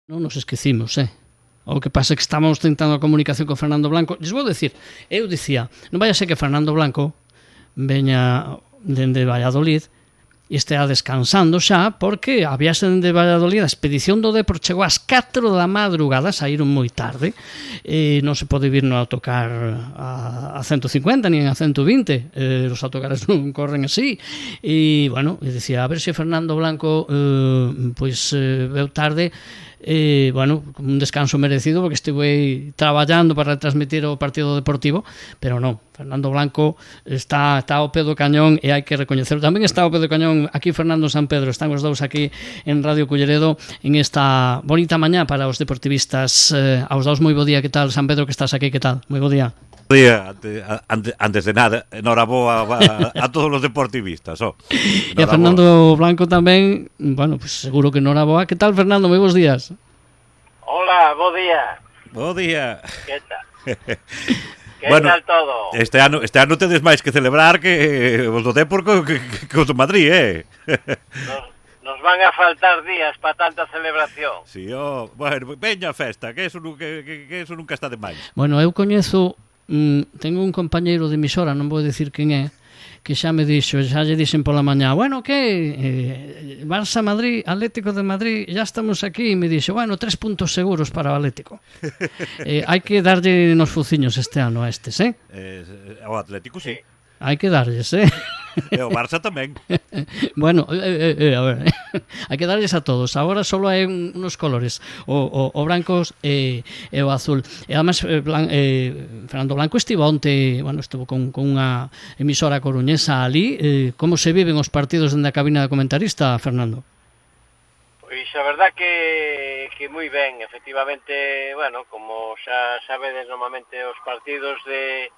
Non nos esquecimos, O que pasa é que estamos tentando a comunicación con Fernando Blanco. Lles vou dicir, eu dicía, non vai a ser que Fernando Blanco veña dende Valladolid e estea descansando xa, porque a viaxe dende Valladolid, a expedición do Depor chegou ás 4 da madrugada, saíron moi tarde, e non se pode vir no autocar a 150 nin a 120, os autocares non corren así, e, bueno, dicía, a ver se Fernando Blanco veu tarde, bueno, un descanso merecido porque estive traballando para retransmitir o partido deportivo, pero non, Fernando Blanco está ao pé do cañón e hai que recoñecerlo. Tamén está ao pé do cañón aquí Fernando San Pedro, están os dous aquí en Radio Culleredo en esta bonita mañá para os deportivistas. Aos dous moi bo día, que tal, San Pedro, que estás aquí, que tal? Moi bo día. Bo día, antes de nada, enhoraboa a todos os deportivistas. E a Fernando Blanco tamén, bueno, pues seguro que enhoraboa. Que tal, Fernando? Moi bons días. Hola, bo día. Bo día. Que tal? Que bueno, tal todo? Este ano tedes máis que celebrar que os do Depor que os do Madrid, Nos van a faltar días para tanta celebración. Si, bueno, veña a festa, que eso nunca está de máis. Bueno, eu coñezo, tengo un compañeiro de emisora, non vou dicir quen é, que xa me dixo, xa lle dixen pola mañá, bueno, que Barça Madrid, Atlético de Madrid, ya estamos aquí, e me dixo, bueno, 3 puntos seguros para o Atlético. Hai que darlle nos fuciños este ano a estes, O Atlético, sí. Hai que darlles, E o Barça tamén. Bueno, a ver, hai que darlles a todos. Agora só hai unos colores, o brancos e o azul. E además Fernando Blanco estivo onte, bueno, estuvo con unha emisora coruñesa ali. Como se viven os partidos dende a cabina de comentarista, Fernando? Pois a verdad que moi ben, efectivamente, bueno, como xa sabedes, normalmente os partidos de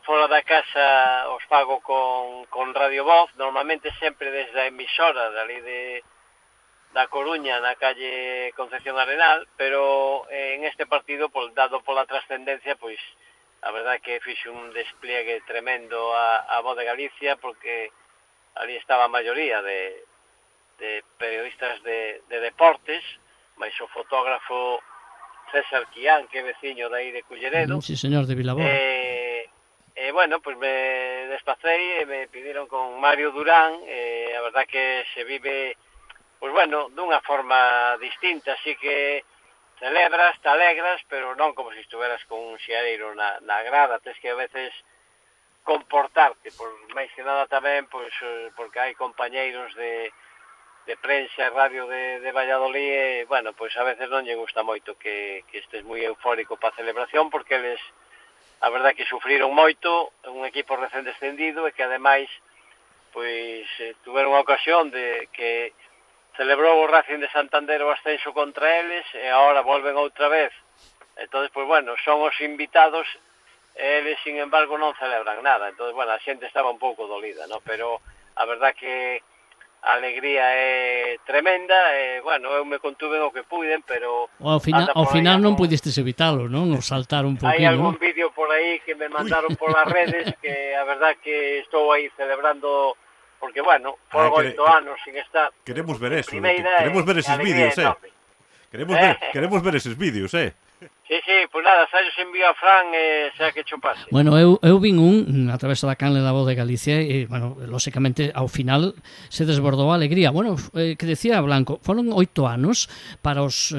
fora da casa os fago con Radio Voz, normalmente sempre desde a emisora dali da Coruña, na calle Concepción Arenal, pero en este partido, dado pola trascendencia, pois a verdade que fixe un despliegue tremendo a Voz de Galicia, porque ali estaba a maioría de periodistas de deportes, máis o fotógrafo César Quián, que é veciño de aí de Culleredo. Sí, señor, de Vilaboa. E, bueno, pues me despacei e me pidieron con Mario Durán, a verdad que se vive, pues bueno, dunha forma distinta, así que celebras, te alegras, pero non como se estuveras con un xiareiro na grada, tens que a veces comportarte, por máis que nada tamén, pues, porque hai compañeiros de prensa e radio de Valladolid, e, bueno, pues a veces non lle gusta moito que estés moi eufórico para a celebración, porque eles a verdade que sufriron moito, un equipo recén descendido e que ademais pois tuveron a ocasión de que celebrou o Racing de Santander o ascenso contra eles e agora volven outra vez. Entonces, pois bueno, son os invitados e eles, sin embargo, non celebran nada. Entonces, bueno, a xente estaba un pouco dolida, ¿no? Pero a verdade que a alegría é tremenda e, bueno, eu me contuve o que puiden, pero ao final non pudistes evitalo, non? O saltar un poquinho. Hai algún vídeo por aí que me mandaron polas redes que a verdad que estou aí celebrando, porque, bueno, por 8 anos sin estar. Queremos ver eso, queremos ver eses vídeos, Queremos ver eses vídeos, Sí, pues nada, xa os envío a Fran e xa que chupase. Bueno, eu vin a través da canle da Voz de Galicia e, bueno, lóxicamente, ao final se desbordou a alegría. Bueno, que decía Blanco, foron 8 anos para os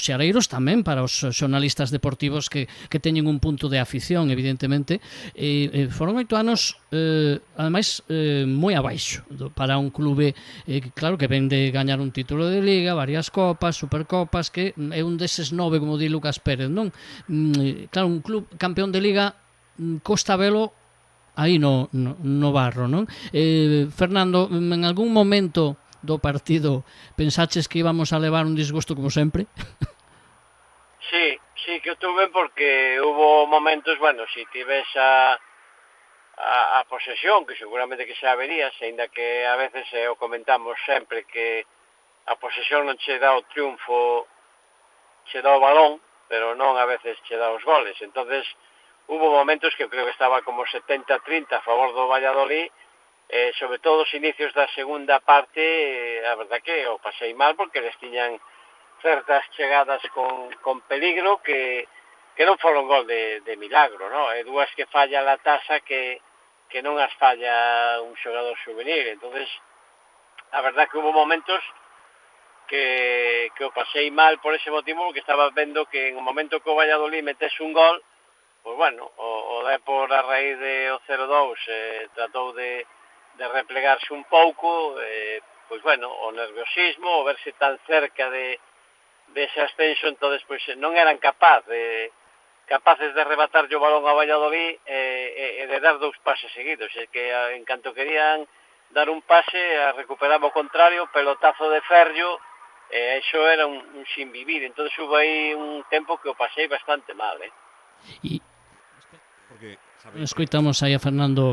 xareiros tamén, para os xornalistas deportivos que teñen un punto de afición, evidentemente, foron 8 anos, ademais, moi abaixo para un clube, claro, que ven de gañar un título de Liga, varias copas, supercopas, que é un deses 9, como di Lucas Pérez, non? Claro, un club campeón de Liga costa velo aí no barro, non? Fernando, en algún momento do partido pensaches que íbamos a levar un disgusto como sempre? Sí que o tuve, porque hubo momentos, bueno, si tives a posesión, que seguramente que xa verías, ainda que a veces o comentamos sempre que a posesión non che dá o triunfo, che dá o balón, pero non a veces che dá os goles. Entonces, hubo momentos que eu creo que estaba como 70-30 a favor do Valladolid, sobre todo os inicios da segunda parte, a verdad que o pasei mal, porque eles tiñan certas chegadas con peligro que non foron gol de milagro, no? E dúas que falla la tasa que non as falla un xogador juvenil. Entonces, a verdad que hubo momentos que o pasei mal por ese motivo, porque estaba vendo que en o momento que o Valladolid metese un gol, pois bueno, o Depor a raíz de o 0-2 tratou de replegarse un pouco, pois bueno, o nerviosismo, o verse tan cerca de ese ascenso, entonces pois non eran capaces de arrebatarlle o balón a Valladolid e de dar 2 pases seguidos, e que en canto querían dar un pase a recuperar o contrario, pelotazo de Ferllo, eso era un sin vivir. Entonces hubo aí un tempo que o pasei bastante mal, E Porque, escoitamos aí a Fernando.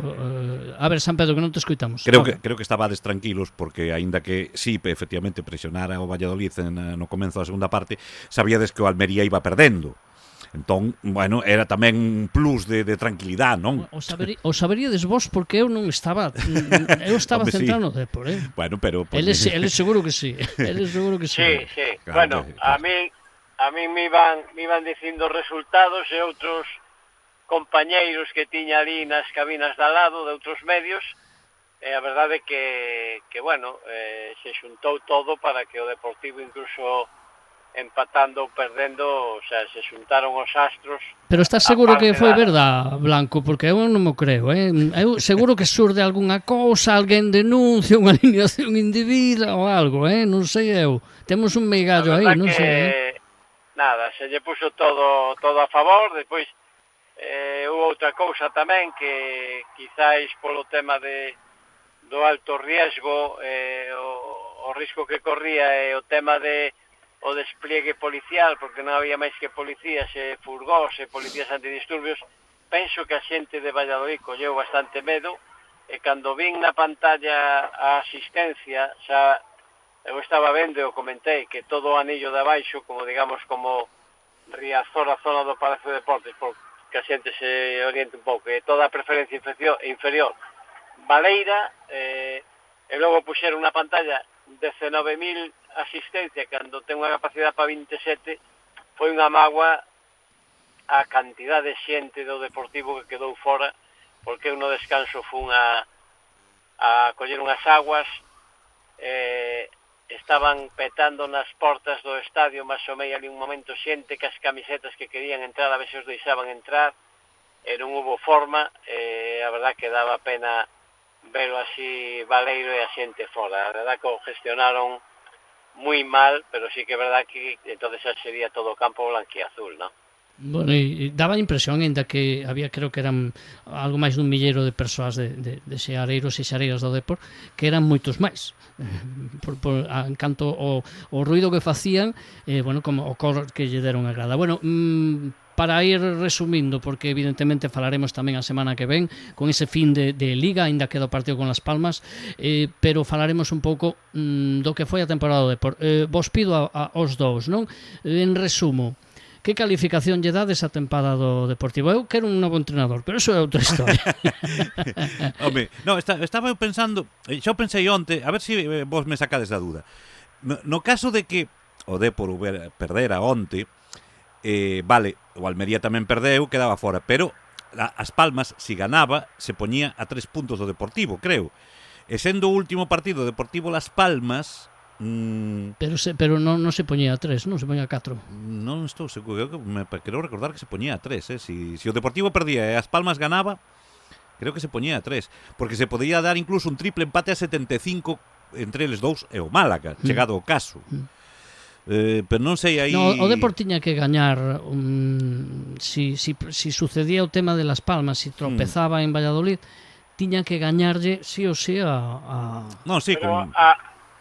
A ver, San Pedro, que non te escoitamos. creo que estabades tranquilos porque aínda que sí, efectivamente presionara o Valladolid no comezo da segunda parte, sabíades que o Almería iba perdendo. Entón, bueno, era tamén un plus de tranquilidade, non? O saberíades vos porque eu non estaba Hombre, centrado no sí. Depor, Bueno, pero Ele seguro que sí. Ele seguro que sí. Sí. Claro, Bueno, a mí me iban dicindo resultados e outros compañeiros que tiña ali nas cabinas de al lado de outros medios, e a verdade que bueno, se xuntou todo para que o Deportivo, incluso empatando ou perdendo, o sea, se xuntaron os astros. Pero estás seguro que foi verdade, Blanco? Porque eu non me creo, Eu seguro que surde algunha cousa, alguén denuncia unha alineación indebida ou algo, Non sei eu. Temos un meigallo aí, non sei. Nada, se lle puxo todo a favor. Depois houve outra cousa tamén que quizáis polo tema do alto riesgo, o risco que corría, e o tema o despliegue policial, porque non había máis que policías e furgós e policías antidisturbios. Penso que a xente de Valladolid colleu bastante medo, e cando vin na pantalla a asistencia, xa eu estaba vendo e o comentei que todo o anillo de abaixo, como digamos, como Riazor, a zona do Palacio de Deportes, porque a xente se oriente un pouco, e toda a preferencia inferior Baleira, e logo puxeron na pantalla 19.000 asistencia, cando ten unha capacidade para 27, foi unha mágoa a cantidad de xente do Deportivo que quedou fora, porque eu no descanso fun a coller unhas aguas, estaban petando nas portas do estadio, máis ou menos ali un momento xente que as camisetas que querían entrar, a ver se os deixaban entrar, e non hubo forma, a verdad que daba pena velo así Baleiro e a xente fora. A verdad que o gestionaron moi mal, pero sí que é verdad que entonces xa sería todo o campo blanquiazul, ¿no? Bueno, e daba a impresión, ainda que había, creo que eran algo máis dun milleiro de persoas de xeareiros e xeareiras do Depor, que eran moitos máis. En canto o ruido que facían, bueno, como o cor que lle deron a grada. Bueno, para ir resumindo, porque evidentemente falaremos tamén a semana que ven con ese fin de Liga, ainda queda o partido con Las Palmas, pero falaremos un pouco do que foi a temporada do Depor. Vos pido aos dous, non? En resumo, que calificación lle dades a tempada do Deportivo? Eu quero un novo entrenador, pero eso é outra historia. Home, no, estaba eu pensando, xa pensei onte, a ver se vos me sacades da dúda. No caso de que o Depor perdera onte, vale, o Almería tamén perdeu, quedaba fora, pero As Palmas, si ganaba, se poñía a 3 puntos do Deportivo, creo. E sendo o último partido Deportivo Las Palmas... Pero non se poñía a 3, non se poñía a 4. Non estou seguro, quero recordar que se poñía a 3, Si o Deportivo perdía e As Palmas ganaba, creo que se poñía a 3, porque se podía dar incluso un triple empate a 75 entre eles dous e o Málaga, chegado o caso. Pero non sei aí... No, o Depor tiña que gañar si sucedía o tema de Las Palmas, si tropezaba en Valladolid, tiña que gañarlle sí ou sí Non, sí, pero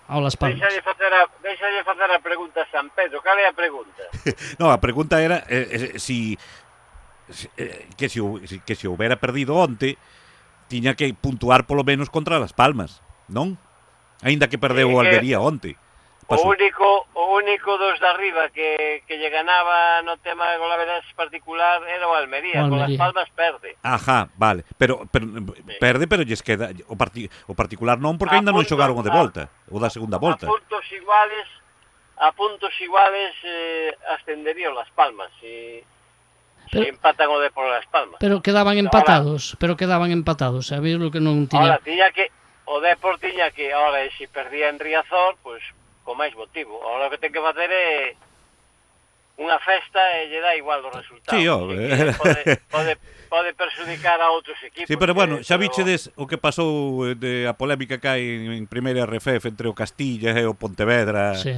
ao Las Palmas. Deixalle facer a pregunta a San Pedro. Cal é a pregunta? No, a pregunta era si houbera perdido onte, tiña que puntuar polo menos contra Las Palmas, non? Aínda que perdeu o Almería onte. O único dos de arriba que lle ganaba no tema de golaveraxe particular era o Almería. Con Las Palmas perde. Ajá, vale. Pero perde, pero lles queda o particular non, porque aínda non xogaron o de volta, o da segunda volta. A puntos iguales a puntos iguales ascendería o Las Palmas si empatan o Depor Las Palmas. Pero quedaban empatados, sabéis lo que non tiña. Ahora, o Depor tiña que, ahora, se perdía en Riazor, pois, con máis motivo. Ahora o que ten que facer é unha festa e lle dá igual os resultados. Sí, pode perjudicar a outros equipos. Sí, pero bueno, xa bichedes o que pasou de a polémica que hai en primeira RFF entre o Castilla e o Pontevedra. Sí.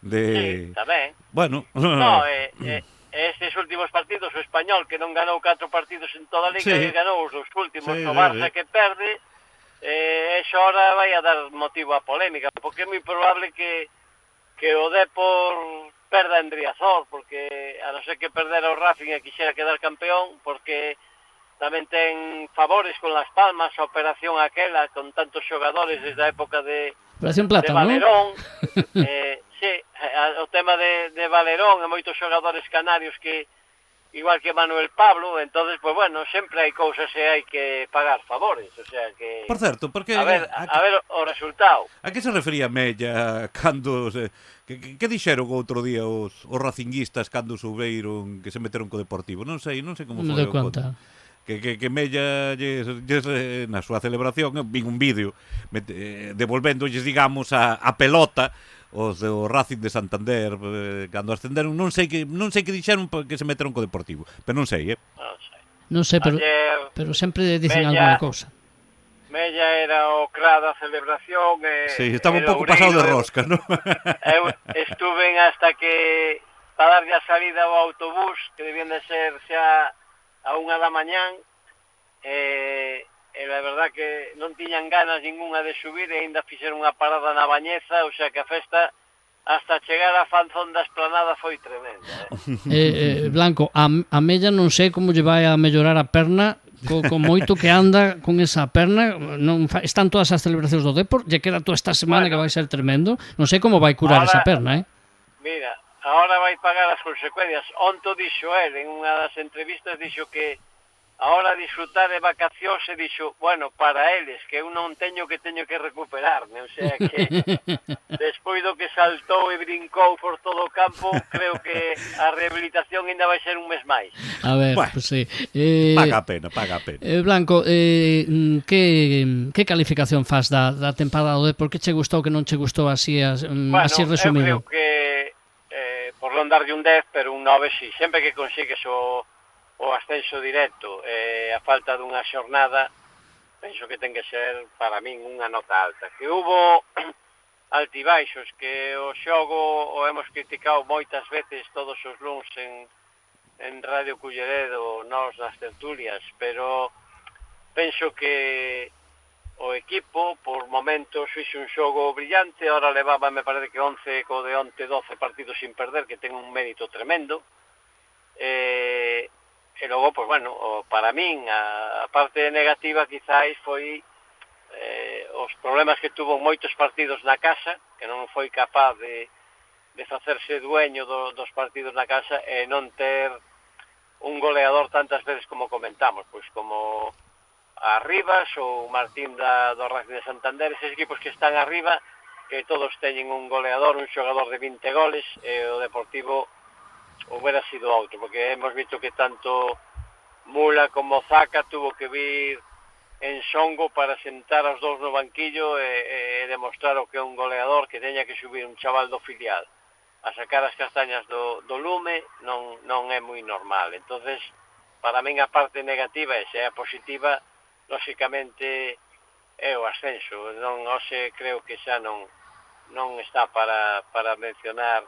Sí, tamén. Bueno. No, estes últimos partidos, o Español, que non ganou 4 partidos en toda a Liga, sí, e ganou os últimos, sí, o Barça que perde, eso ahora vai a dar motivo a polémica, porque é moi probable que o Depor perda en Riazor, porque a non ser que perdera o Racing e quixera quedar campeón, porque tamén ten favores con Las Palmas, a operación aquela, con tantos xogadores desde a época de Operación Plata, Valerón, sí, o tema de Valerón e moitos xogadores canarios que, igual que Manuel Pablo, entonces, pues bueno, sempre hai cousas e hai que pagar favores, o sea que... Por certo, porque... A ver o resultado. A que se refería Mella cando... Que dixeron outro día os racinguistas cando souberon que se meteron co Deportivo? Non sei como foi o conto. Que Mella na súa celebración vin un vídeo devolvéndolles, digamos, a pelota os do Racing de Santander cando ascenderon, non sei que dixeron que se meteron co Deportivo, pero non sei, Non sei, pero sempre dicen alguna cousa. Mella era o cra da celebración sí, estaba un pouco pasado de rosca, non? Eu estuve hasta que para darlle a salida ao autobús, que debían de ser xa a 1 da mañán, e a verdad que non tiñan ganas ninguna de subir e ainda fixeron unha parada na Bañeza, o sea que a festa hasta chegar a Fanzón da Esplanada foi tremenda. Blanco, a Mella non sei como lle vai a mellorar a perna con moito que anda con esa perna, están todas as celebracións do Depor, lle queda toda esta semana que vai ser tremendo, non sei como vai curar esa perna, Mira, agora vai pagar as consecuencias. Onto dixo en unha das entrevistas, dixo que ahora disfrutar de vacacións e dixo, bueno, para eles, que eu non teño que recuperarme, o sea que despois do que saltou e brincou por todo o campo, creo que a rehabilitación ainda vai ser un mes máis. A ver, bueno, pues sí. Paga a pena. Blanco, que calificación faz da tempada do Depor? Que che gustou, que non che gustou así resumido? Eu creo que por non darlle un 10, pero un 9 sí, sempre que consigues o ascenso directo a falta dunha xornada, penso que ten que ser para min unha nota alta. Que hubo altibaixos, que o xogo o hemos criticado moitas veces todos os luns en Radio Culleredo, nós nas tertulias, pero penso que o equipo por momentos fixe un xogo brillante, ahora levaba, me parece que 11 co de onte 12 partidos sin perder, que ten un mérito tremendo. E logo, pues bueno, para min a parte negativa quizáis foi os problemas que tuvo moitos partidos na casa, que non foi capaz de facerse dueño dos partidos na casa e non ter un goleador tantas veces como comentamos, pois como a Rivas ou Martín do Racing de Santander, eses equipos que están arriba, que todos teñen un goleador, un xogador de 20 goles, e o Deportivo hubiera sido outro, porque hemos visto que tanto Mula como Zaca tuvo que vir en Songo para sentar aos dous no banquillo e demostrar o que é un goleador, que teña que subir un chaval do filial a sacar as castañas do lume, non é moi normal. Entonces, para min a parte negativa, e se é positiva, lóxicamente é o ascenso. Non, hoxe creo que xa non está para mencionar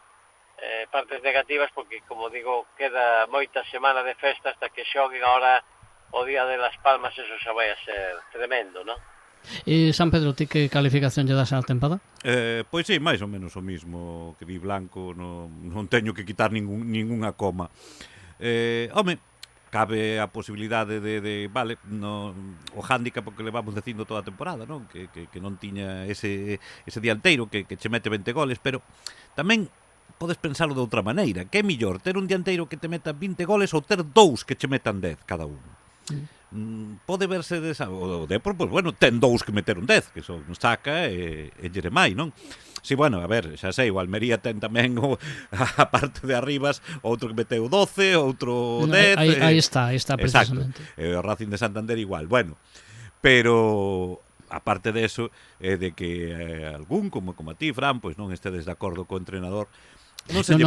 partes negativas, porque, como digo, queda moita semana de festa hasta que xoguen. Ahora o día de Las Palmas, eso xa vai a ser tremendo, non? E San Pedro, ti que calificación lle das á tempada? Pois sí, máis ou menos o mismo que di Blanco, non teño que quitar ningunha coma. Home, cabe a posibilidade de vale, o hándicap que levamos dicindo toda a temporada, non? Que non tiña ese dianteiro que che mete 20 goles, pero tamén podes pensarlo de outra maneira, que é millor ter un dianteiro que te meta 20 goles ou ter dous que che metan 10 cada un. Pode verse o Depor, pois bueno, ten dous que meter un 10, que son Saca e Jeremai, non? Sí, bueno, a ver, xa sei, o Almería ten tamén a parte de arribas, outro que meteu 12, outro 10. Aí está precisamente. Exacto, o Racing de Santander igual. Bueno, pero aparte de eso, de que algún, como a ti, Fran, pois non estedes de acordo co entrenador,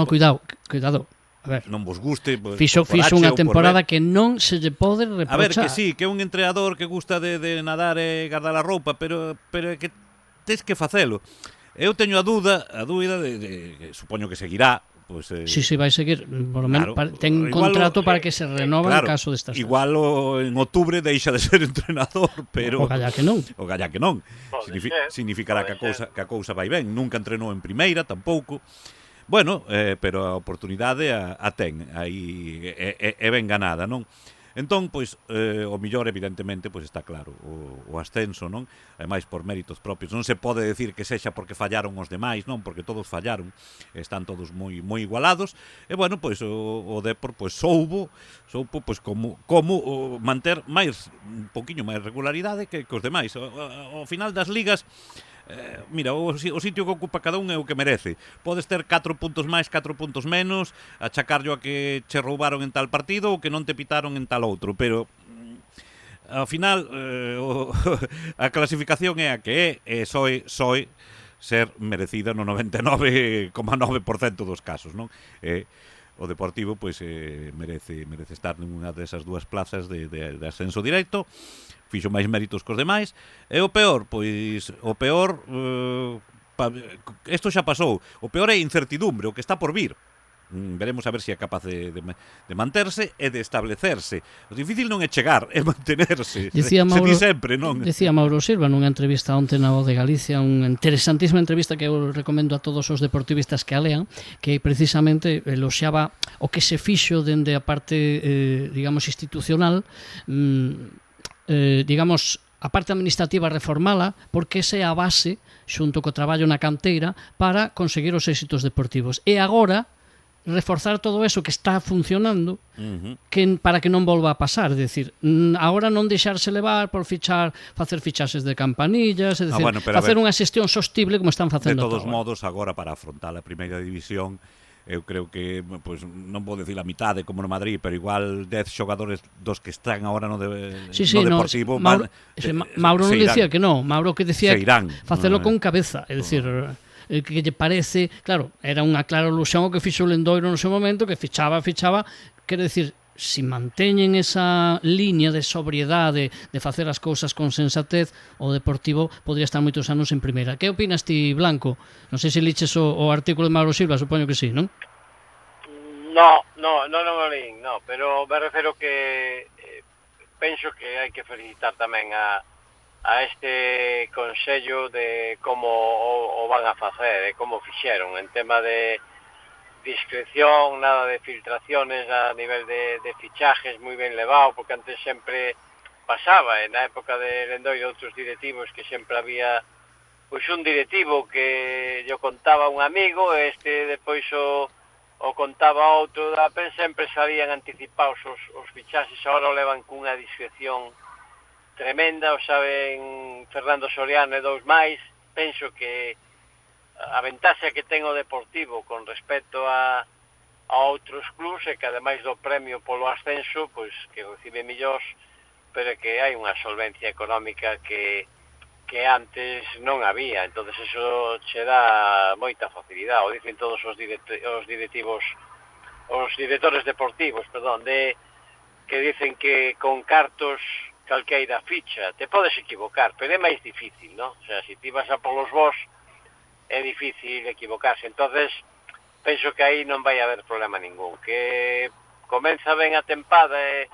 cuidado. A ver, non vos guste, pois, fixo unha temporada que non se lle pode reprochar. A ver, que sí, que é un entrenador que gusta de nadar e guardar a roupa, pero é que tes que facelo. Eu teño a dúbida de supoño que seguirá, pois sí, vai seguir, por lo menos ten contrato para que se renova en caso destas. Igual en outubro deixa de ser entrenador, pero o galla que non. Significará que a cousa vai ben. Nunca entrenou en primeira tampouco. Bueno, pero a oportunidade a ten, aí é ben ganada, non? Entón, pois, o millor, evidentemente, pois está claro, o ascenso, non? Ademais, por méritos propios. Non se pode decir que sexa porque fallaron os demais, non? Porque todos fallaron, están todos moi igualados. E, bueno, pois, o Depor, pois, soubo, pois, como manter un poquinho máis regularidade que os demais. Ao final das ligas, mira, o sitio que ocupa cada un é o que merece. Podes ter 4 puntos máis, 4 puntos menos, achacarlo a que che roubaron en tal partido ou que non te pitaron en tal outro, pero ao final a clasificación é a que é, soe ser merecida no 99,9% dos casos, non? O Deportivo pois merece estar nunha desas dúas plazas de ascenso directo. Fixo máis méritos cos demais. E o peor, pois, isto xa pasou. O peor é a incertidumbre, o que está por vir. Veremos a ver se é capaz de manterse e de establecerse. O difícil non é chegar, é mantenerse. Se di sempre, non? Decía Mauro Silva nunha entrevista onte na Voz de Galicia, unha interesantísima entrevista que eu recomendo a todos os deportivistas que a lean, que precisamente eloxaba o que se fixo dende a parte, digamos, institucional, digamos, a parte administrativa reformala, porque esa é a base, xunto co traballo na canteira, para conseguir os éxitos deportivos. E agora, reforzar todo eso que está funcionando para que non volva a pasar, é dicir, agora non deixarse levar por facer fichaxes de campanillas, é dicir, facer unha xestión sostible como están facendo. De todos modos, agora para afrontar a primeira división, eu creo que, pois, non vou decir a mitade como no Madrid, pero igual 10 xogadores dos que están agora no Deportivo. Mauro non dicía que non, Mauro que decía facelo con cabeza, é dicir, que lle parece, claro, era unha clara ilusión o que fixo o Lendoiro no seu momento, que fichaba, quero dicir, si manteñen esa liña de sobriedade, de facer as cousas con sensatez, o Deportivo podría estar moitos anos en primeira. Que opinas ti, Blanco? Non sei se liches o artículo de Mauro Silva, supoño que sí, non? Non o lín, pero me refero que penso que hai que felicitar tamén a este consello de como o van a facer, como fixeron, en tema de discreción, nada de filtraciones a nivel de fichajes, moi ben levado, porque antes sempre pasaba, na época de Lendoiro, outros directivos, que sempre había pois un directivo que yo contaba un amigo, este depois o contaba outro, sempre sabían anticipados os fichaxes, agora o levan cunha discreción tremenda, o saben Fernando Soriano e dous máis. Penso que a ventaxa que ten o Deportivo con respecto a outros clubs é que ademais do premio polo ascenso, pois que recibe millóns, pero que hai unha solvencia económica que antes non había, entonces eso che dá moita facilidade, o dicen todos os directivos, os directores deportivos, que dicen que con cartos calqueira ficha, te podes equivocar, pero é máis difícil, non? O sea, se ti vas a polos vos, é difícil equivocarse. Entonces, penso que aí non vai haber problema ningún. Que comeza ben a tempada e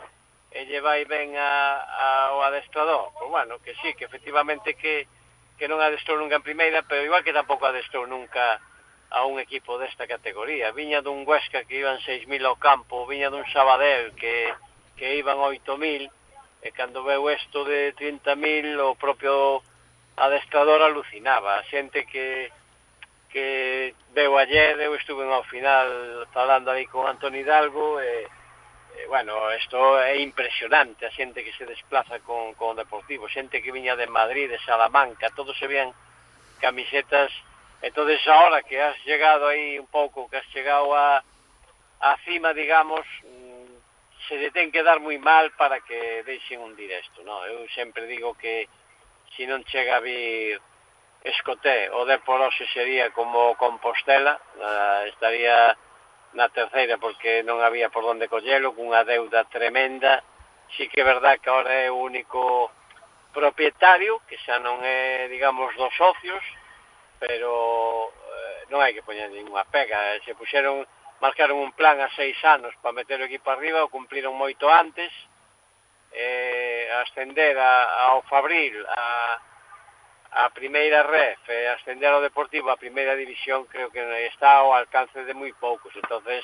lle vai ben ao adestrador. Pois bueno, que sí, que efectivamente que non adestrou nunca en primeira, pero igual que tampouco adestrou nunca a un equipo desta categoría. Viña dun Huesca que iban 6.000 ao campo, viña dun Sabadell que iban 8.000, e cando veu isto de 30.000, o propio adestrador alucinaba. A xente que veu ayer, eu estuve ao final falando aí con Antoni Hidalgo, bueno, isto é impresionante, a xente que se desplaza con o Deportivo, xente que viña de Madrid, de Salamanca, todos se vían camisetas Entonces ahora que has llegado aí un pouco, que has chegado a cima, digamos, se lle ten que dar moi mal para que deixen hundir isto, no? Eu sempre digo que se non chega a vir Escoté, o Depor hoxe sería como Compostela, estaría na terceira porque non había por onde collelo, cunha deuda tremenda. Sí que é verdad que ahora é o único propietario, que xa non é, digamos, dos socios, pero non hai que poñer ninguna pega. Se marcaron un plan a 6 anos para meter o equipo arriba, o cumpliron moito antes, ascender ao Fabril a primeira ref, ascender ao Deportivo a primeira división, creo que está ao alcance de moi poucos. Entonces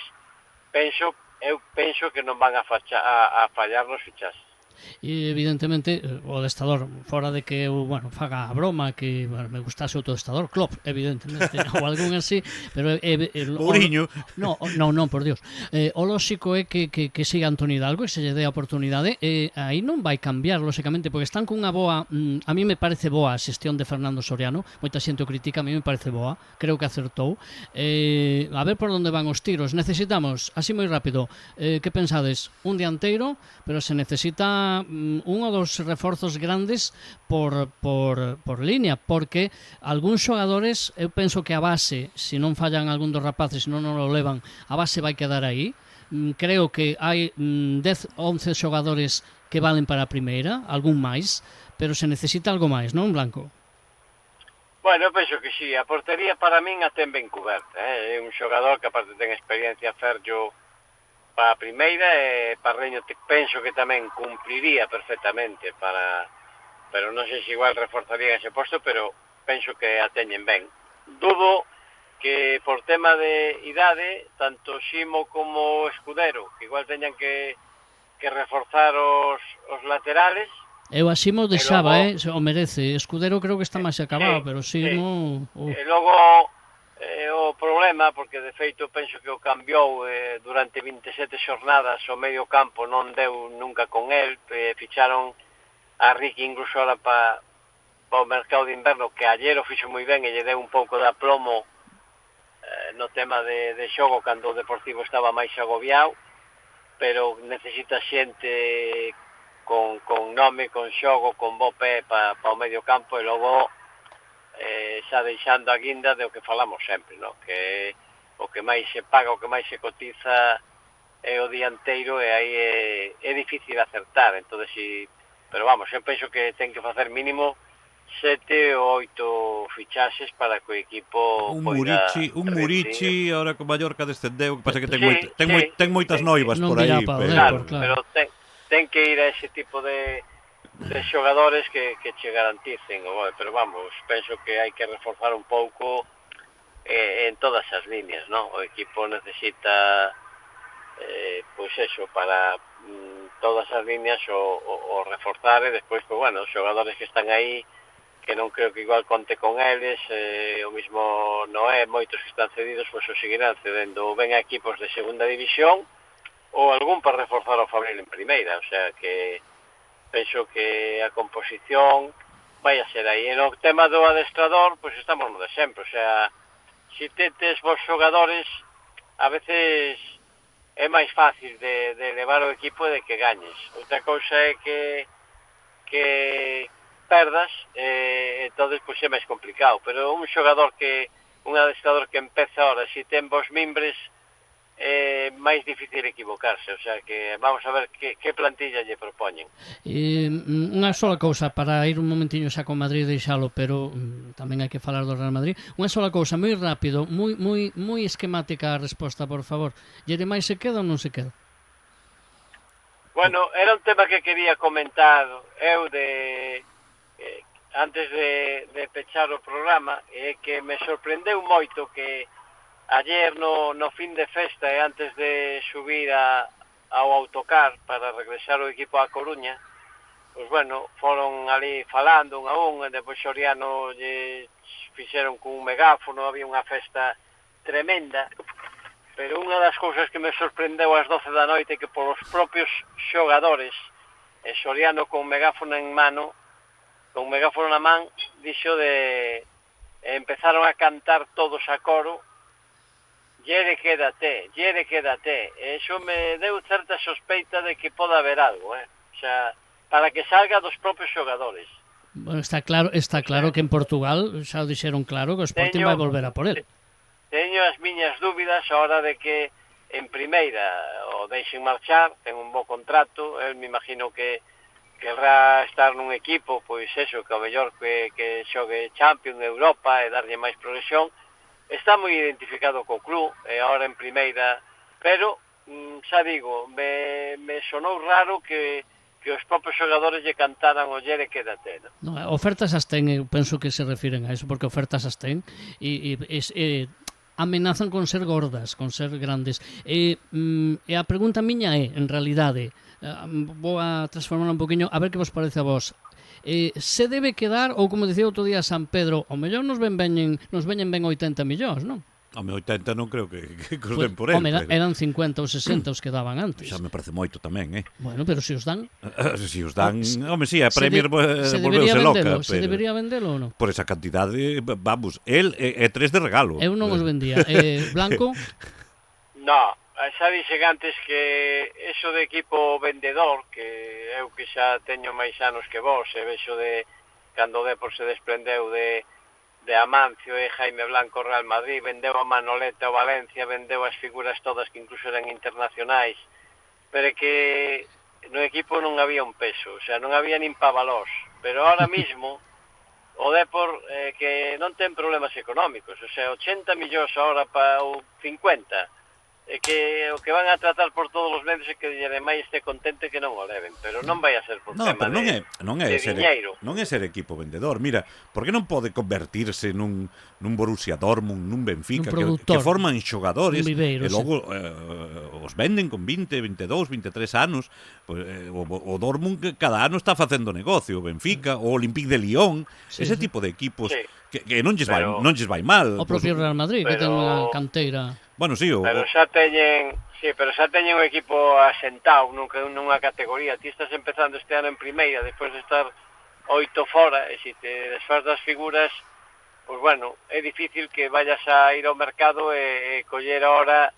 eu penso que non van a fallar nos fichajes. E evidentemente o adestador, fora de que eu, faga a broma que me gustase o adestador Klopp, evidentemente, ou algún así, pero Pouriño. Non, por Dios. O lóxico é que siga Antoni Hidalgo e se lle dé a oportunidade, aí non vai cambiar, lóxicamente, porque están cunha boa, a mí me parece boa a xestión de Fernando Soriano, moita xente o critica, a mí me parece boa, creo que acertou. A ver por onde van os tiros. Necesitamos, así moi rápido, que pensades? Un dianteiro, pero se necesita un ou dos reforzos grandes por línea, porque algúns xogadores, eu penso que a base, se non fallan algún dos rapaces, se non o levan, a base vai quedar aí. Creo que hai 10, 11 xogadores que valen para a primeira, algún máis, pero se necesita algo máis, non, Blanco? Bueno, eu penso que sí, a portería para min a ten ben coberta, é un xogador que aparte ten experiencia Ferllo para a primeira, e Parreño penso que tamén cumpliría perfectamente pero non sei se igual reforzaría ese posto, pero penso que a teñen ben. Dudo que por tema de idade, tanto Ximo como Escudero, que igual teñan que reforzar os laterales. Eu a Ximo deixaba, o merece. Escudero creo que está máis acabado, pero Ximo... E logo o problema, porque de feito penso que o cambiou durante 27 xornadas, o medio campo non deu nunca con el, ficharon a Ricky incluso ahora para o mercado de inverno, que ayer o fixo moi ben e lle deu un pouco de aplomo no tema de xogo cando o Deportivo estaba máis agobiado, pero necesita xente con nome, con xogo, con bo pé para o medio campo, e logo xa deixando a guinda de o que falamos sempre, no? Que o que máis se paga, o que máis se cotiza é o dianteiro, e aí é difícil acertar. Entonces, pero vamos, eu penso que ten que facer mínimo 7 ou 8 fichaxes para que o equipo un Murici, ahora con Mallorca descendeu, que pasa que ten moitas noivas por aí, claro. Pero ten que ir a ese tipo de xogadores que che garanticen, pero vamos, penso que hai que reforzar un pouco en todas as líneas, ¿no? O equipo necesita pois eso, para todas as líneas o reforzar, e despois, pues bueno, os xogadores que están aí, que non creo que igual conte con eles, o mismo Noé, moitos que están cedidos, pois o seguirán cedendo ben a equipos de segunda división ou algún para reforzar o Fabril en primeira, o sea que penso que a composición vai a ser aí. En o tema do adestrador, pois estamos no de sempre, o sea, se tetes vos xogadores, a veces é máis fácil de levar o equipo e de que gañes. Outra cousa é que perdas, entonces pois é máis complicado, pero un adestrador que empeza ahora, se ten vos mimbres, é máis difícil equivocarse, o sea que vamos a ver que plantilla lle propoñen. Unha sola cousa, para ir un momentiño xa con Madrid e deixalo, pero tamén hai que falar do Real Madrid. Unha sola cousa, moi rápido, moi esquemática a resposta, por favor. Lle máis se queda ou non se queda? Bueno, era un tema que quería comentar eu antes de pechar o programa, que me sorprendeu moito que ayer no fin de festa e antes de subir ao autocar para regresar o equipo a Coruña, pois bueno, foron ali falando un a un, e depois Soriano lle fixeron con un megáfono, había unha festa tremenda, pero unha das cousas que me sorprendeu ás 12 da noite que polos propios xogadores, Soriano con megáfono en mano, con megáfono na man, dixo de e empezaron a cantar todos a coro Yere quédate, e iso me deu certa sospeita de que poda haber algo, o sea, para que salga dos propios xogadores. Bueno, está claro que en Portugal xa o dixeron claro que o Sporting vai volver a por el. Teño as miñas dúbidas a hora de que en primeira o deixen marchar, ten un bo contrato, eu me imagino que querrá estar nun equipo, pois eso, que ao mellor que xogue Champions, Europa e darlle máis progresión. Está moi identificado co club, e agora en primeira, pero, xa digo, me sonou raro que os propios xogadores lle cantaran o Yere quédate, non? Ofertas as ten, eu penso que se refiren a eso, porque ofertas as ten, e amenazan con ser gordas, con ser grandes. E a pregunta miña é, en realidade, vou a transformarla un poquinho, a ver que vos parece a vos. Se debe quedar, ou como dicía outro día San Pedro, ao mellor nos veñen ben 80 millóns, non? Home, 80 non creo que os den por él. Eran 50 ou 60 os que daban antes. Xa me parece moito tamén, Bueno, pero se os dan... Se os dan... Home, sí, a Premier volveuse loca. Se debería vendelo ou non? Por esa cantidade, vamos, el é 3 de regalo. Eu non os vendía. Blanco? No, xa dixen antes que eso de equipo vendedor, que eu que xa teño máis anos que vos, e vexo de cando o Depor se desprendeu de Amancio e Jaime Blanco Real Madrid, vendeu a Manoleta o Valencia, vendeu as figuras todas que incluso eran internacionais, pero que no equipo non había un peso, o sea, non había nin pa valós, pero ahora mismo o Depor que non ten problemas económicos, o sea, 80 millóns ahora para o 50, e que o que van a tratar por todos os medios é que ademais este contente que non o leven, pero non vai a ser por tema de diñeiro. Non é ser equipo vendedor. Mira, por que non pode convertirse nun Borussia Dortmund, nun Benfica, que forman xogadores viveiro, e logo os venden con 20, 22, 23 anos. Pues, o Dortmund cada ano está facendo negocio, o Benfica, o Olympique de Lyon, ese tipo de equipos que non lles vai mal. O propio Real Madrid, que ten unha canteira. Bueno, sí, pero xa teñen un equipo asentado nunha categoría. Ti estás empezando este ano en primeira, despois de estar 8 fora, e se te desfaz das figuras, pois bueno, é difícil que vayas a ir ao mercado e coller ahora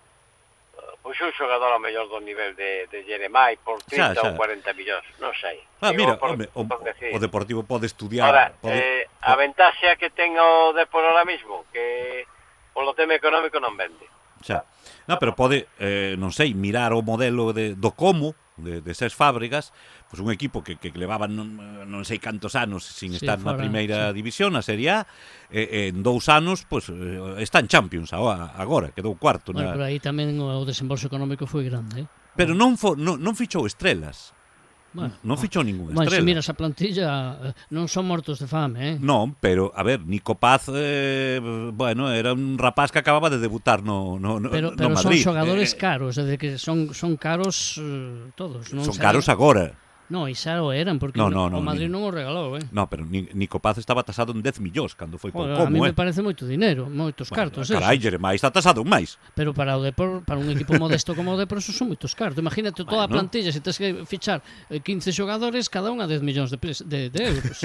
pois un xogador ao mellor do nivel de Jeremai por 30 ou 40 millóns, non sei. Mira, o Deportivo pode estudiar. Ahora, a ventaxa que ten o Depor ahora mismo, que polo tema económico non vende. Xa. No, pero pode, non sei, mirar o modelo do Como, de SES Fábricas, pois un equipo que levaban non sei cantos anos sin estar na primeira división, na Serie A, en 2 anos, pois está en Champions agora, quedou cuarto. Bueno, pero aí tamén o desembolso económico foi grande, Pero non fichou estrelas. Bueno, non fichou ningún estrela. Se miras a plantilla, non son mortos de fame, Non, pero, a ver, Nico Paz, bueno, era un rapaz que acababa de debutar no Madrid. Pero son xogadores caros, é dicir, que son caros todos. Son caros agora. No, e xa o eran, porque o Madrid non o regalou, No, pero Nico Paz estaba tasado en 10 millóns cando foi con Como, a mí me parece moito dinero, moitos cartos. Carai, Jeremai está tasado en máis. Pero para o Depor, para un equipo modesto como o Depor, esos son moitos cartos. Imagínate toda a plantilla, se tens que fichar 15 xogadores, cada unha 10 millóns de euros.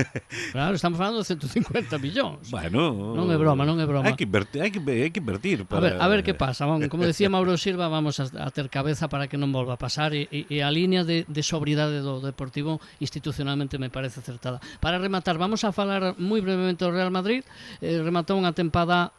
Claro, estamos falando de 150 millóns. Bueno, non é broma. Hai que invertir. A ver que pasa. Como decía Mauro Silva, vamos a ter cabeza para que non volva a pasar, e a línea de sobriedade do Deportivo institucionalmente me parece acertada. Para rematar, vamos a falar moi brevemente do Real Madrid. Rematou unha tempada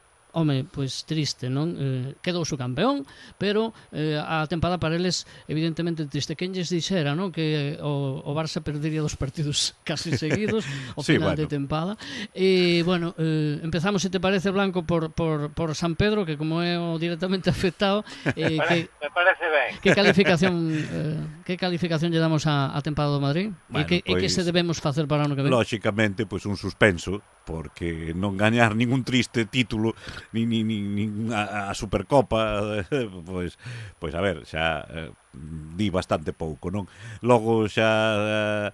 pois triste, non? Quedou su campeón, pero a tempada para eles evidentemente triste. Quen lles dixera, non? Que o Barça perdería 2 partidos casi seguidos ao final de tempada. E, bueno, empezamos, se te parece, Blanco, por San Pedro, que como é o directamente afectado, me parece ben. Que calificación lle damos a tempada do Madrid? Bueno, e que se debemos facer para o ano que ven? Lóxicamente, pois un suspenso, porque non gañar ningún triste título nin a Supercopa, pois a ver, xa di bastante pouco, non? Logo xa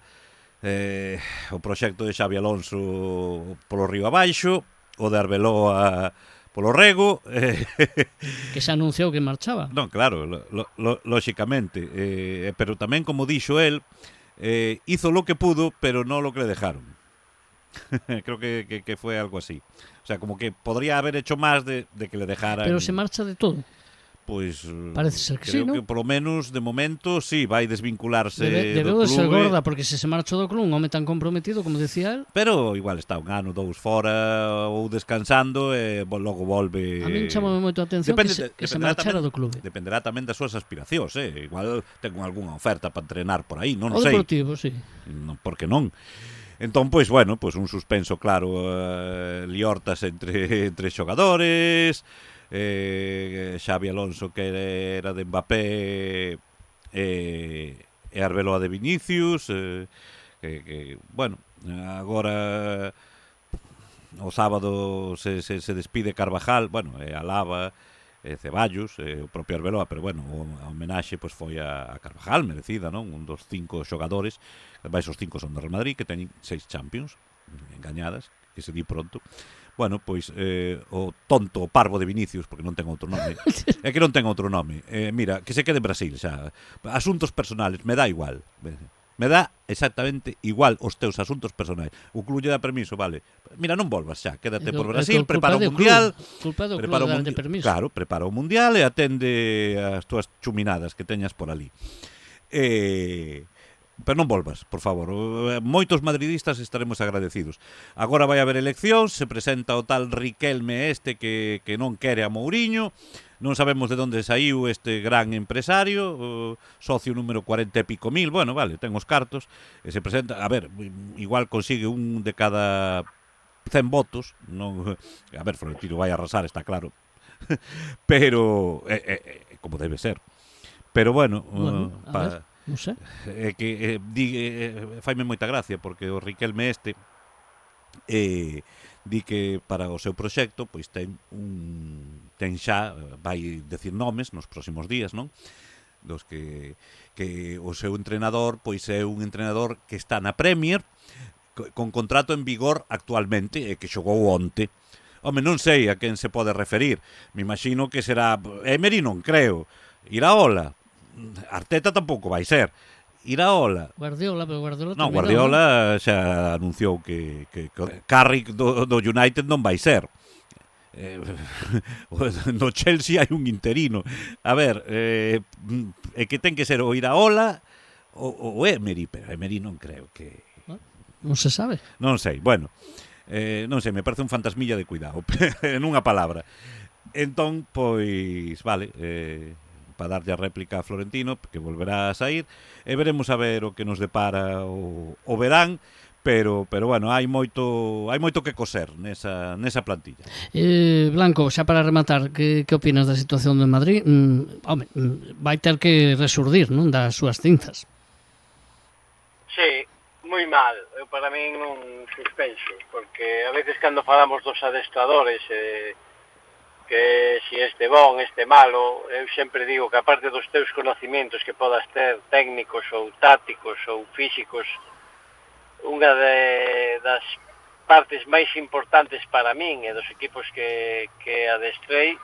o proxecto de Xavi Alonso polo río abaixo, o de Arbeloa polo rego, que se anunciou que marchaba. Non, claro, lóxicamente, pero tamén, como dixo el, hizo lo que pudo, pero non lo que le dejaron. Creo que fue algo así. O sea, como que podría haber hecho más de que le dejaran... Pero se marcha de todo. Pois parece ser que creo sí, ¿no? que polo menos de momento sí, vai desvincularse Debeu do de ser clube. gorda, porque se marchou do club un home tan comprometido, como decía el. Pero igual está un ano, dous fora ou descansando e logo volve. A min chamame moito a atención que se marchara do clube. Dependerá tamén das súas aspiracións, igual tengo algunha oferta para entrenar por aí, non O sei. Deportivo, sí. Non, por que non? Entón, pois, bueno, pois un suspenso, claro, liortas entre xogadores, Xavi Alonso, que era de Mbappé, e Arbeloa de Vinicius, que bueno, agora o sábado se despide Carvajal, bueno, Alaba, Ceballos, o propio Arbeloa, pero bueno, a homenaxe pois foi a Carvajal, merecida, non? Un dos 5 xogadores, vais os 5 son do Real Madrid, que teñen 6 Champions engañadas, que se di pronto. Bueno, pois o tonto, o parvo de Vinicius, porque non ten outro nome. É que non ten outro nome. Mira, que se quede en Brasil xa. Asuntos personales, me dá igual. Me dá exactamente igual os teus asuntos personais. O club lle dá permiso, vale. Mira, non volvas xa, quédate por Brasil, prepara o Mundial. Culpa do club de permiso. Claro, prepara o Mundial e atende as túas chuminadas que teñas por ali. Pero non volvas, por favor. Moitos madridistas estaremos agradecidos. Agora vai haber eleccións, se presenta o tal Riquelme que non quere a Mourinho. Non sabemos de onde saiu este gran empresario, socio número 40 e pico mil. Bueno, vale, ten os cartos. E se presenta, a ver, igual consigue un de cada 100 votos. Non, a ver, Florentino vai arrasar, está claro. Pero, como debe ser. Pero bueno, non sei. Que faime moita gracia porque o Riquelme di que para o seu proxecto pois ten xa, vai decir nomes nos próximos días, non? Dos que o seu entrenador pois é un entrenador que está na Premier con contrato en vigor actualmente e que xogou onte. Home, non sei a quen se pode referir. Me imagino que será Emery, non creo. Iraola, Arteta tampouco vai ser. Iraola. Guardiola, pero Guardiola non, Guardiola xa anunciou que Carrick do United non vai ser. No Chelsea hai un interino. A ver, é que ten que ser o Iraola ou Emery, pero Emery non creo que... Non se sabe. Non sei, bueno, non sei, me parece un fantasmilla de cuidado, nunha palabra. Entón, pois, vale, para darlle a réplica a Florentino, que volverá a sair, e veremos a ver o que nos depara o verán, pero bueno, hai moito que coser nesa plantilla. Blanco, xa para rematar, que opinas da situación de Madrid? Home, vai ter que resurdir, non, das súas cinzas. Sí, moi mal. Eu para min non suspenso, porque a veces cando falamos dos adestradores, que si este bon, este malo, eu sempre digo que aparte dos teus conocimientos que podas ter técnicos ou tácticos ou físicos, unha das partes máis importantes para min e dos equipos que adestrei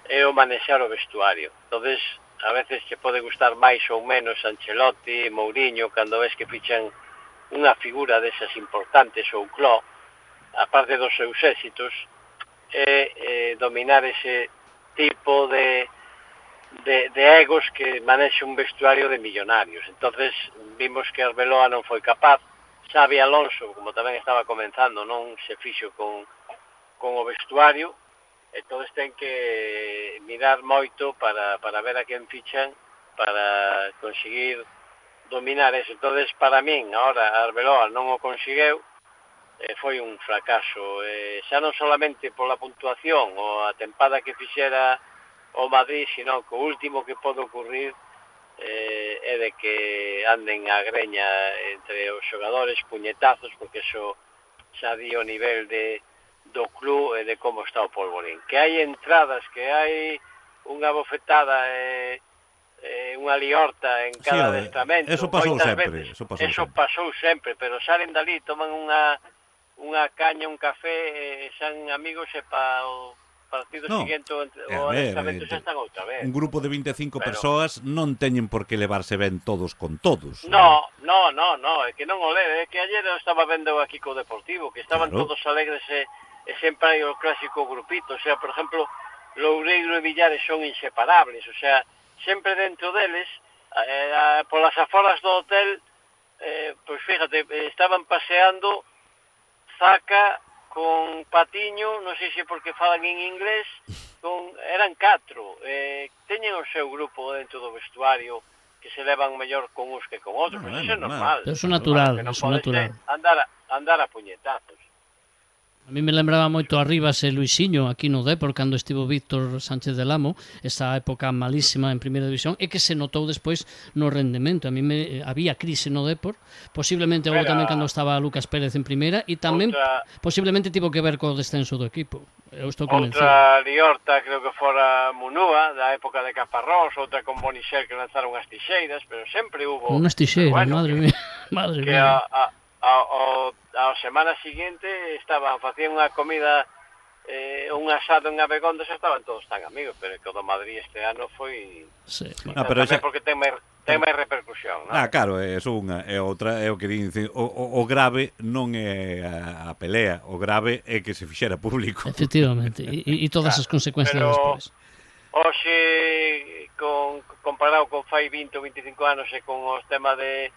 é o manexar o vestuario. Entonces, a veces che pode gustar máis ou menos Ancelotti, Mourinho, cando ves que fichan unha figura desas importantes ou Klopp, aparte dos seus éxitos, dominar ese tipo de egos que manexa un vestuario de millonarios. Entonces vimos que Arbeloa non foi capaz, Xavi Alonso, como tamén estaba comenzando, non se fixo con o vestuario. Entonces ten que mirar moito para ver a quen fichan para conseguir dominar eso. Entonces para min, ahora Arbeloa non o conseguiu, foi un fracaso, xa non solamente pola puntuación ou a tempada que fixera o Madrid, sino que o último que pode ocurrir é de que anden a greña entre os xogadores, puñetazos, porque eso xa di o nivel do club e de como está o polvorín. Que hai entradas, que hai unha bofetada unha liorta en cada adestramento. Eso pasou sempre. Eso pasou sempre, pero salen dali, toman unha caña, un café, son amigos e pa partido No, seguinte o a ver, adestramento xa están outra vez. un grupo de 25 Pero- persoas non teñen por que levarse ben todos con todos. No, é que non o leve, é que ayer eu estaba vendo aquí co Deportivo, que estaban Claro. todos alegres e sempre hai o clásico grupito, o sea, por exemplo, Loureiro e Villares son inseparables, o sea, sempre dentro deles, polas aforas do hotel, pois fíjate, estaban paseando Zaca con Patiño, non sei se porque falan en inglés, eran 4, teñen o seu grupo dentro do vestuario que se levan mellor con uns que con outros, Bueno, pois iso é bueno, normal. Pero eso é natural, Que non eso é pode natural. ser andar a puñetazos. A mí me lembraba moito Arribas e Luisiño aquí no Depor cando estivo Víctor Sánchez del Amo, esa época malísima en Primeira División, e que se notou despois no rendemento. A mí había crise no Depor, posiblemente houve tamén cando estaba Lucas Pérez en Primeira, e tamén posiblemente tivo que ver co descenso do equipo. Eu estou convencido. Outra Liorta, creo que fora Munúa, da época de Caparrós, outra con Bonixer que lanzaron as tixeiras, pero sempre hubo... Unas tixeiras, madre mía. Madre que mía. a semana seguinte facían unha comida, un asado en Abegondo, xa estaban todos tan amigos, pero que o do Madrid este ano foi... Sí, pero tamén xa... porque ten máis repercusión, non? Claro, é unha, é outra, é o que dicen, o grave non é a pelea, o grave é que se fixera público. Efectivamente, e todas as consecuencias pero despois. Hoxe, comparado con fai 20 ou 25 anos e con os temas de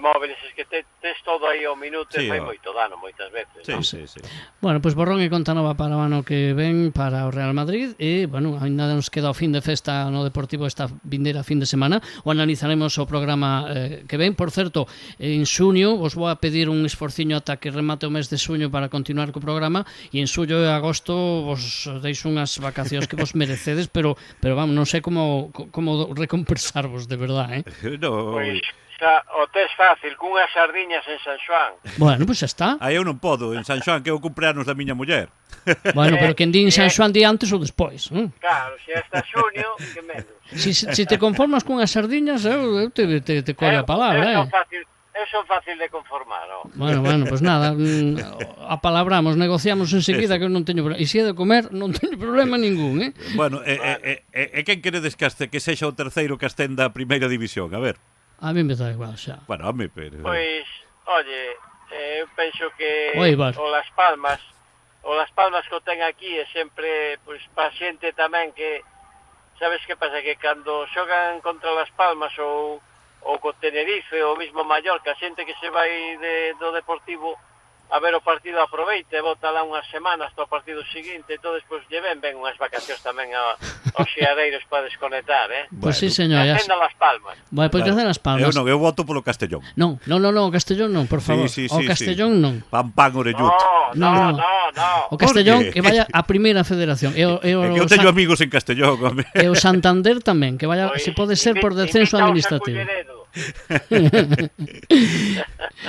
móviles, es que tes todo aí ao minuto e fai moito dano moitas veces. Sí, ¿no? sí, sí. Bueno, pois borrón e conta nova para o ano que ven para o Real Madrid e, bueno, ainda nos queda o fin de festa no Deportivo esta vindeira fin de semana, o analizaremos o programa que ven. Por certo, en xuño vos vou a pedir un esforciño ata que remate o mes de xuño para continuar co programa e en xullo e agosto vos deis unhas vacacións que vos merecedes, pero vamos, non sei como recompensarvos de verdade, No, Pois o tes fácil, cunhas sardiñas en San Xoán. Bueno, pois xa está. aí eu non podo, en San Xoán, que é o cumpleanos da miña muller. Bueno, pero quen di en San Xoán di antes ou despois, Claro, se hasta xunio, que menos. Si te conformas cunhas sardiñas, eu te collo a palabra, Eu son fácil de conformar, non? Bueno, pois nada, apalabramos, negociamos enseguida que eu non teño problema. E se é de comer, non teño problema ningún, Bueno, e quen queredes que sexa o terceiro que ascenda a Primeira División? A ver. A mí me dá igual xa. Bueno, a mí, pero... Pois, oye, eu penso que Eibar. o Las Palmas que o ten aquí é sempre, pois, pa xente tamén que, sabes que pasa? Que cando xogan contra Las Palmas ou co Tenerife ou mismo Mallorca, a xente que se vai do Deportivo a ver o partido aproveita e bota lá unhas semanas para o partido seguinte, e todos pois lle ven unhas vacacións tamén aos xeadeiros para desconectar, Pois sí, señor. Hacendo Las Palmas. Bueno, pois que hacen Las Palmas. Eu voto polo Castellón. Non, o Castellón non, por favor. Sí, o Castellón non. Pan orellut. No. O Castellón Por qué? que vaya a Primeira Federación. É que eu teño amigos en Castellón, home. E o Santander tamén, que vaya, Pois, se pode ser por descenso administrativo.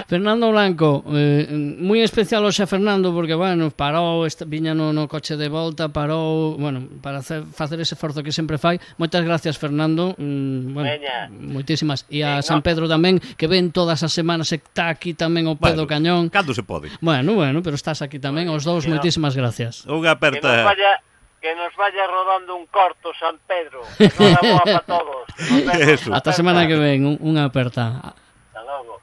Fernando Blanco, moi especial hoxe a Fernando porque, bueno, parou, viña no coche de volta, parou, bueno, para facer ese esforzo que sempre fai. Moitas gracias, Fernando. Bueno, moitísimas. E a San Pedro tamén, que ven todas as semanas, está aquí tamén o pé do cañón. Cando se pode. Bueno, pero estás aquí tamén, os dous, moitísimas gracias. Unha aperta... Que nos vaya rodando un corto, San Pedro. Que nos da boa para todos. Eso. Ata semana que ven, unha aperta. Hasta logo.